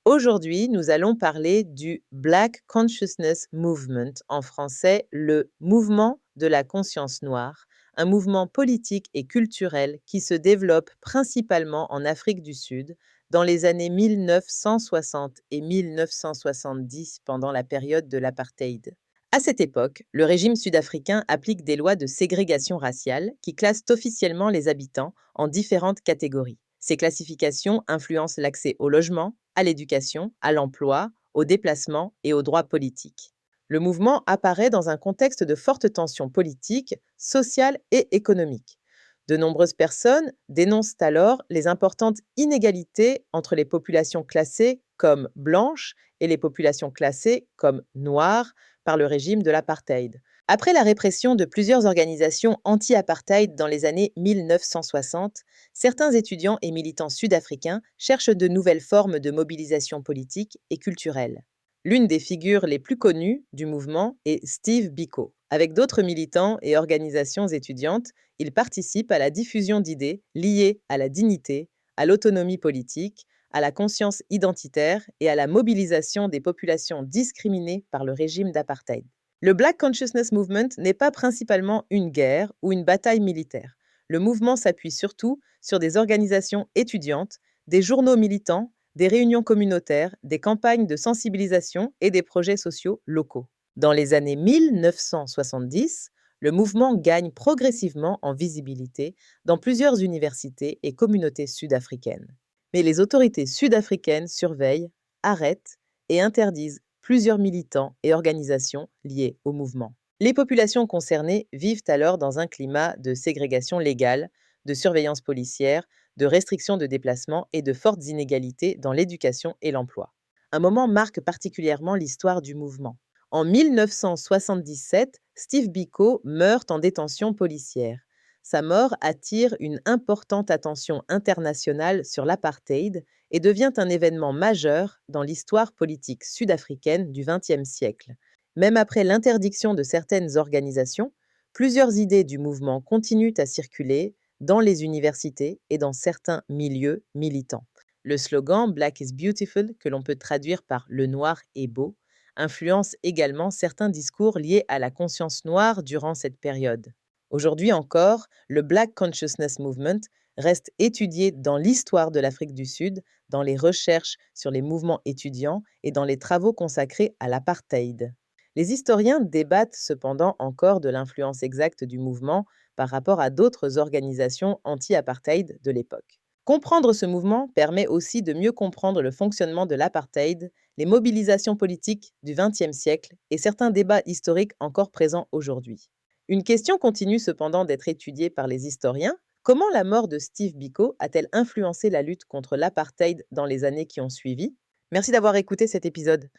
Aujourd'hui, nous allons parler du Black Consciousness Movement, en français le mouvement de la conscience noire, un mouvement politique et culturel qui se développe principalement en Afrique du Sud dans les années 1960 et 1970 pendant la période de l'apartheid. À cette époque, le régime sud-africain applique des lois de ségrégation raciale qui classent officiellement les habitants en différentes catégories. Ces classifications influencent l'accès au logement, à l'éducation, à l'emploi, au déplacement et aux droits politiques. Le mouvement apparaît dans un contexte de fortes tensions politiques, sociales et économiques. De nombreuses personnes dénoncent alors les importantes inégalités entre les populations classées comme blanches et les populations classées comme noires par le régime de l'apartheid. Après la répression de plusieurs organisations anti-apartheid dans les années 1960, certains étudiants et militants sud-africains cherchent de nouvelles formes de mobilisation politique et culturelle. L'une des figures les plus connues du mouvement est Steve Biko. Avec d'autres militants et organisations étudiantes, il participe à la diffusion d'idées liées à la dignité, à l'autonomie politique, à la conscience identitaire et à la mobilisation des populations discriminées par le régime d'apartheid. Le Black Consciousness Movement n'est pas principalement une guerre ou une bataille militaire. Le mouvement s'appuie surtout sur des organisations étudiantes, des journaux militants, des réunions communautaires, des campagnes de sensibilisation et des projets sociaux locaux. Dans les années 1970, le mouvement gagne progressivement en visibilité dans plusieurs universités et communautés sud-africaines. Mais les autorités sud-africaines surveillent, arrêtent et interdisent plusieurs militants et organisations liées au mouvement. Les populations concernées vivent alors dans un climat de ségrégation légale, de surveillance policière, de restrictions de déplacement et de fortes inégalités dans l'éducation et l'emploi. Un moment marque particulièrement l'histoire du mouvement. En 1977, Steve Biko meurt en détention policière. Sa mort attire une importante attention internationale sur l'apartheid et devient un événement majeur dans l'histoire politique sud-africaine du XXe siècle. Même après l'interdiction de certaines organisations, plusieurs idées du mouvement continuent à circuler dans les universités et dans certains milieux militants. Le slogan Black is Beautiful, que l'on peut traduire par Le noir est beau, influence également certains discours liés à la conscience noire durant cette période. Aujourd'hui encore, le Black Consciousness Movement reste étudié dans l'histoire de l'Afrique du Sud, dans les recherches sur les mouvements étudiants et dans les travaux consacrés à l'apartheid. Les historiens débattent cependant encore de l'influence exacte du mouvement par rapport à d'autres organisations anti-apartheid de l'époque. Comprendre ce mouvement permet aussi de mieux comprendre le fonctionnement de l'apartheid, les mobilisations politiques du XXe siècle et certains débats historiques encore présents aujourd'hui. Une question continue cependant d'être étudiée par les historiens. Comment la mort de Steve Biko a-t-elle influencé la lutte contre l'apartheid dans les années qui ont suivi? Merci d'avoir écouté cet épisode.